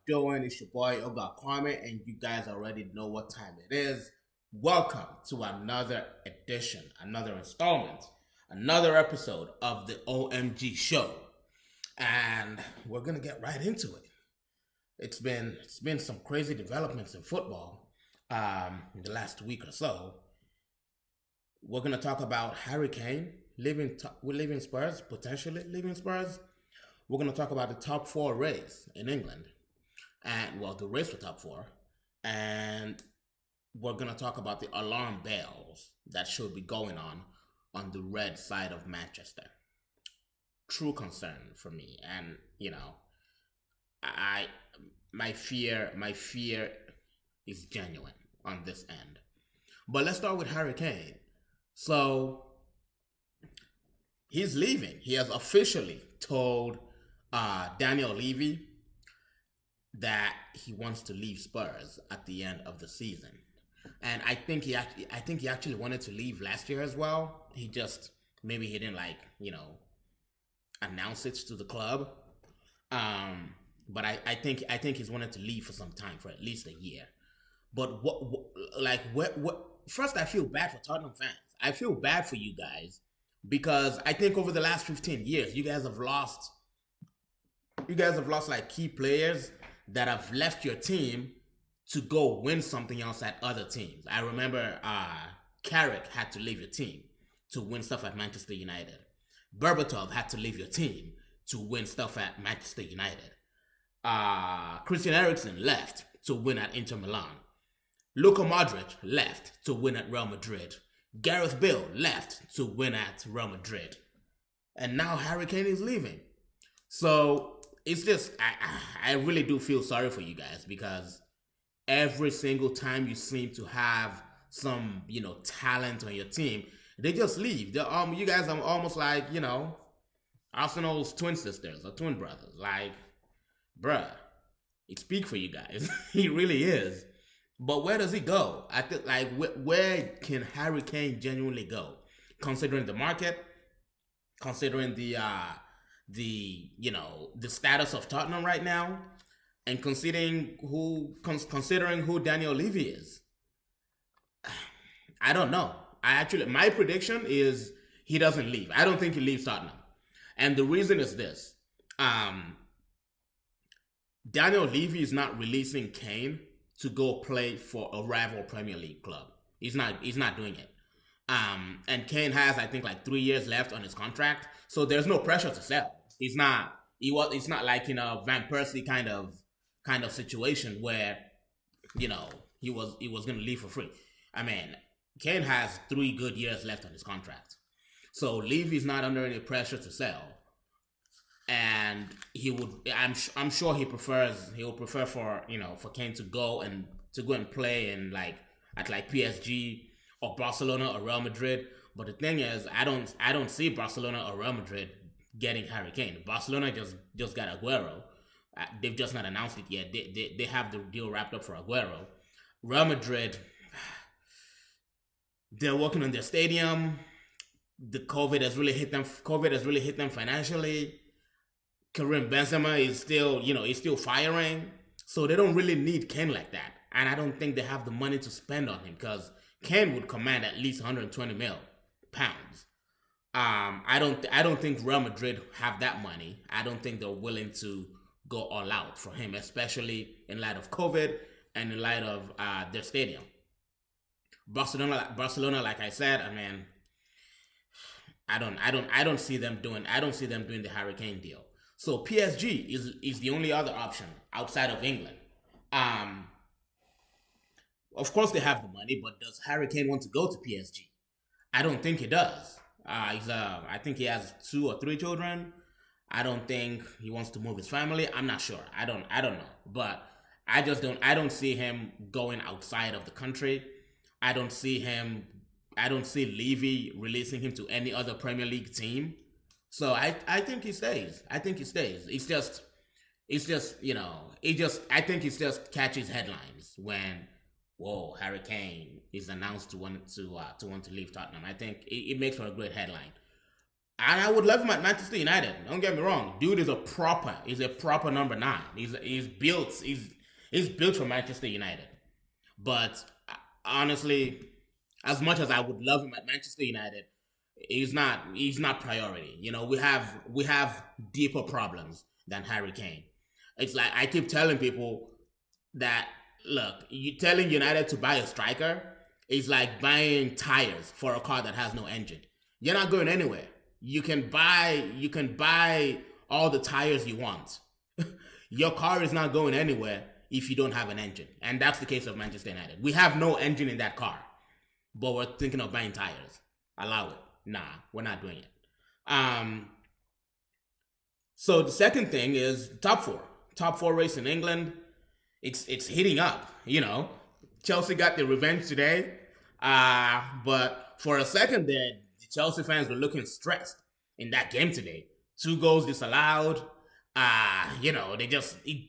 doing? It's your boy Oga Kwame, and you guys already know what time it is. Welcome to another edition, another installment, another episode of the OMG Show, and we're gonna get right into it. It's been some crazy developments in football in the last week or so. We're gonna talk about Harry Kane leaving Spurs, potentially leaving Spurs. We're gonna talk about the top four race in England, and well, the race for top four, and we're gonna talk about the alarm bells that should be going on the red side of Manchester. True concern for me, and I my fear is genuine on this end. But let's start with Harry Kane. So he's leaving. He has officially told Daniel Levy that he wants to leave Spurs at the end of the season. And I think he actually wanted to leave last year as well. He just maybe he didn't announce it to the club. But I think he's wanted to leave for some time, for at least a year. But what first I feel bad for Tottenham fans. I feel bad for you guys because I think over the last 15 years you guys have lost like key players that have left your team to go win something else at other teams. I remember Carrick had to leave your team to win stuff at Manchester United. Berbatov had to leave your team to win stuff at Manchester United. Christian Eriksen left to win at Inter Milan. Luka Modric left to win at Real Madrid. Gareth Bale left to win at Real Madrid. And now Harry Kane is leaving. So it's just, I really do feel sorry for you guys because every single time you seem to have some, talent on your team, they just leave. You guys are almost like, Arsenal's twin sisters or twin brothers. Like, bruh, it speak for you guys. He really is. But where does he go? I think where can Harry Kane genuinely go, considering the market, considering the status of Tottenham right now, and considering who Daniel Levy is. I don't know. My prediction is he doesn't leave. I don't think he leaves Tottenham, and the reason is this: Daniel Levy is not releasing Kane to go play for a rival Premier League club. He's not doing it. And Kane has, I think, like 3 years left on his contract, so there's no pressure to sell. It's not like Van Persie kind of situation where he was gonna leave for free. I mean, Kane has 3 good years left on his contract, so Levy's not under any pressure to sell. And I'm sure he will prefer for Kane to go and play in at PSG or Barcelona or Real Madrid. But the thing is, I don't see Barcelona or Real Madrid getting Harry Kane. Barcelona just got Aguero. They've just not announced it yet. They have the deal wrapped up for Aguero. Real Madrid, they're working on their stadium. The COVID has really hit them financially. Karim Benzema is still firing, so they don't really need Kane like that, and I don't think they have the money to spend on him because Kane would command at least 120 mil pounds. I don't think Real Madrid have that money. I don't think they're willing to go all out for him, especially in light of COVID and in light of their stadium. Barcelona, like I said, I mean, I don't see them doing the Harry Kane deal. So PSG is the only other option outside of England. Of course they have the money, but does Harry Kane want to go to PSG? I don't think he does. I think he has 2 or 3 children. I don't think he wants to move his family. I'm not sure. I don't know. But I don't see him going outside of the country. I don't see Levy releasing him to any other Premier League team. So I think he stays. I think he stays. I think it just catches headlines when Harry Kane is announced to want to leave Tottenham. I think it makes for a great headline. And I would love him at Manchester United. Don't get me wrong, dude is he's a proper number nine. He's built for Manchester United. But honestly, as much as I would love him at Manchester United, he's not priority. We have deeper problems than Harry Kane. It's like I keep telling people that look, you telling United to buy a striker is like buying tires for a car that has no engine. You're not going anywhere. You can buy all the tires you want. Your car is not going anywhere if you don't have an engine. And that's the case of Manchester United. We have no engine in that car, but we're thinking of buying tires. Allow it. Nah, we're not doing it. So the second thing is top four. Top four race in England. It's heating up, Chelsea got their revenge today. But for a second there, the Chelsea fans were looking stressed in that game today. 2 goals disallowed.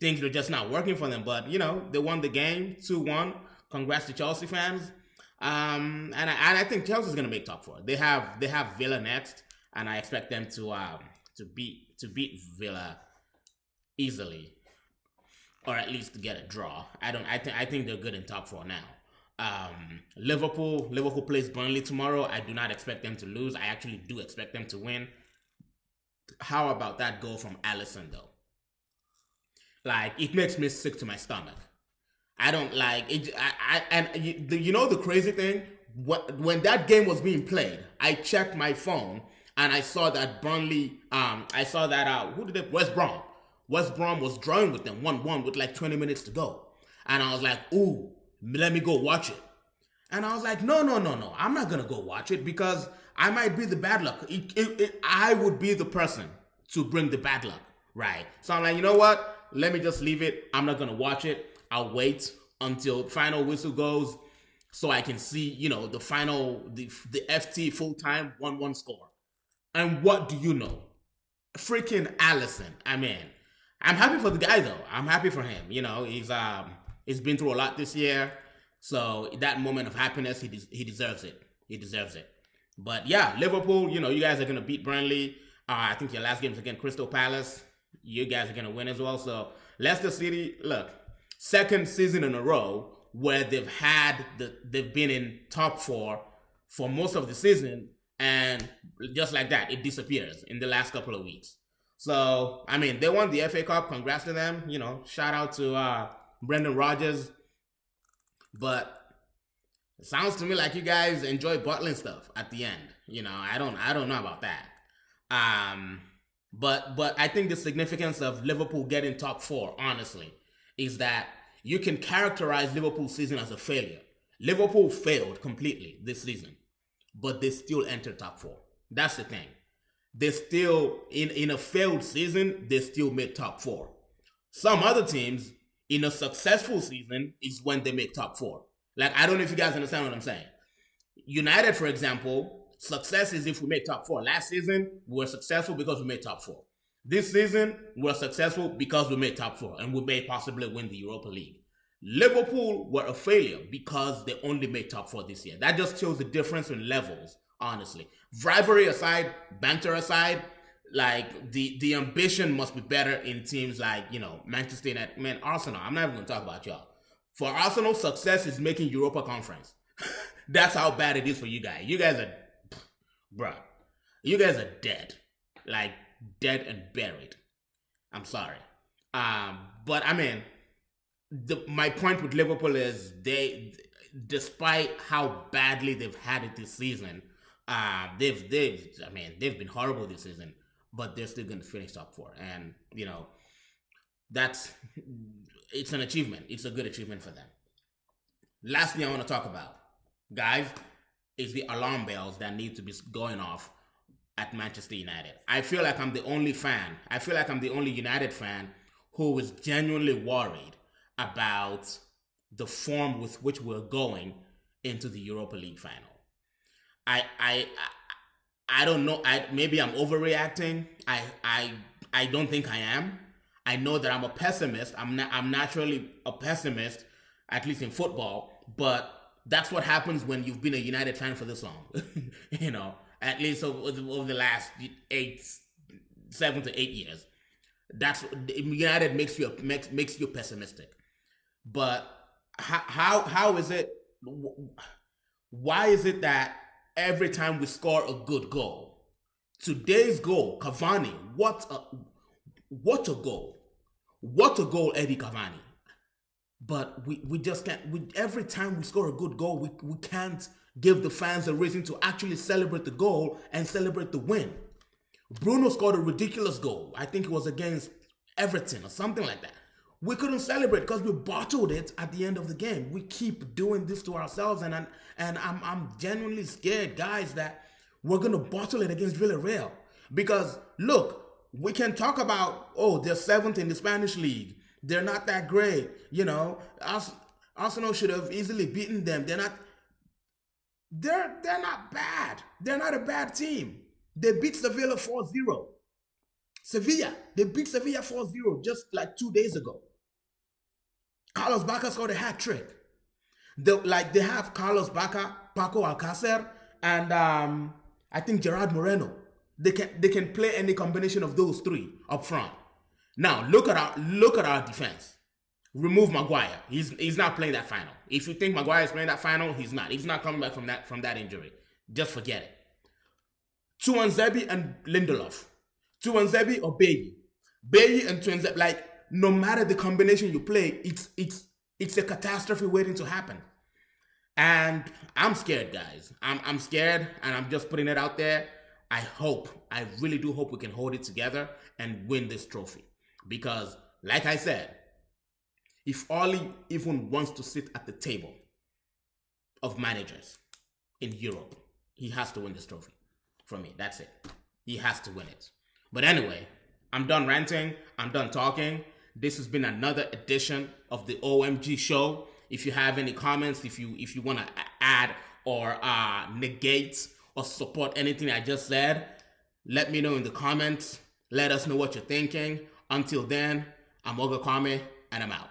Things were just not working for them. But, they won the game 2-1. Congrats to Chelsea fans. And I think Chelsea's gonna make top four. They have Villa next, and I expect them to beat Villa easily, or at least to get a draw. I think they're good in top four now. Liverpool plays Burnley tomorrow. I do not expect them to lose. I actually do expect them to win. How about that goal from Alisson though? Like, it makes me sick to my stomach. I don't like it. The crazy thing, when that game was being played, I checked my phone and I saw that Burnley. West Brom was drawing with them 1-1 with like 20 minutes to go, and I was like, ooh, let me go watch it. And I was like, no, I'm not gonna go watch it because I might be the bad luck. I would be the person to bring the bad luck, right? So I'm like, you know what? Let me just leave it. I'm not gonna watch it. I'll wait until final whistle goes so I can see, the FT full-time 1-1 score. And what do you know? Freaking Alisson. I mean, I'm happy for the guy though. I'm happy for him. He's been through a lot this year. So that moment of happiness, he deserves it. He deserves it. But yeah, Liverpool, you guys are going to beat Burnley. I think your last game is against Crystal Palace. You guys are going to win as well. So Leicester City, look, second season in a row where they've been in top four for most of the season, and just like that, it disappears in the last couple of weeks. So, I mean, they won the FA Cup. Congrats to them. Shout out to Brendan Rodgers. But it sounds to me like you guys enjoy bottling stuff at the end. I don't know about that. But I think the significance of Liverpool getting top four, honestly, is that you can characterize Liverpool's season as a failure. Liverpool failed completely this season, but they still entered top four. That's the thing. They still, in a failed season, they still made top four. Some other teams, in a successful season, is when they make top four. Like, I don't know if you guys understand what I'm saying. United, for example, success is if we make top four. Last season, we were successful because we made top four. This season, we're successful because we made top four, and we may possibly win the Europa League. Liverpool were a failure because they only made top four this year. That just shows the difference in levels, honestly. Rivalry aside, banter aside, like, the ambition must be better in teams like, Manchester United. Man, Arsenal, I'm not even going to talk about y'all. For Arsenal, success is making Europa Conference. That's how bad it is for you guys. You guys are, you guys are dead. Like, dead and buried. I'm sorry. But I mean, my point with Liverpool is despite how badly they've had it this season, they've been horrible this season, but they're still going to finish top four. And, it's an achievement. It's a good achievement for them. Last thing I want to talk about, guys, is the alarm bells that need to be going off at Manchester United. I feel like I'm the only United fan who is genuinely worried about the form with which we're going into the Europa League final. I don't know. Maybe I'm overreacting. I don't think I am. I know that I'm a pessimist. I'm naturally a pessimist, at least in football. But that's what happens when you've been a United fan for this long. at least over the last 7 to 8 years. That's United makes you pessimistic. But how is it? Why is it that every time we score a good goal, today's goal, Cavani, what a goal, Eddie Cavani. But we just can't. Every time we score a good goal, we can't give the fans a reason to actually celebrate the goal and celebrate the win. Bruno scored a ridiculous goal. I think it was against Everton or something like that. We couldn't celebrate because we bottled it at the end of the game. We keep doing this to ourselves, and I'm genuinely scared, guys, that we're gonna bottle it against Villarreal. Because look, we can talk about, oh, they're seventh in the Spanish league. They're not that great, Arsenal should have easily beaten them. They're not bad. They're not a bad team. They beat Sevilla 4-0. They beat Sevilla 4-0 just like 2 days ago. Carlos Bacca scored a hat trick. They have Carlos Bacca, Paco Alcacer, and I think Gerard Moreno. They can play any combination of those three up front. Now look at our defense. Remove Maguire. He's not playing that final. If you think Maguire is playing that final, he's not. He's not coming back from that injury. Just forget it. Tuanzebe and Lindelof. Tuanzebe or Bailly and Tuanzebe. Like, no matter the combination you play, it's a catastrophe waiting to happen. And I'm scared, guys. I'm scared, and I'm just putting it out there. I really do hope we can hold it together and win this trophy. Because, like I said, if Oli even wants to sit at the table of managers in Europe, he has to win this trophy. For me, that's it. He has to win it. But anyway, I'm done ranting. I'm done talking. This has been another edition of the OMG Show. If you have any comments, if you want to add or negate or support anything I just said, let me know in the comments. Let us know what you're thinking. Until then, I'm Oga Kwame, and I'm out.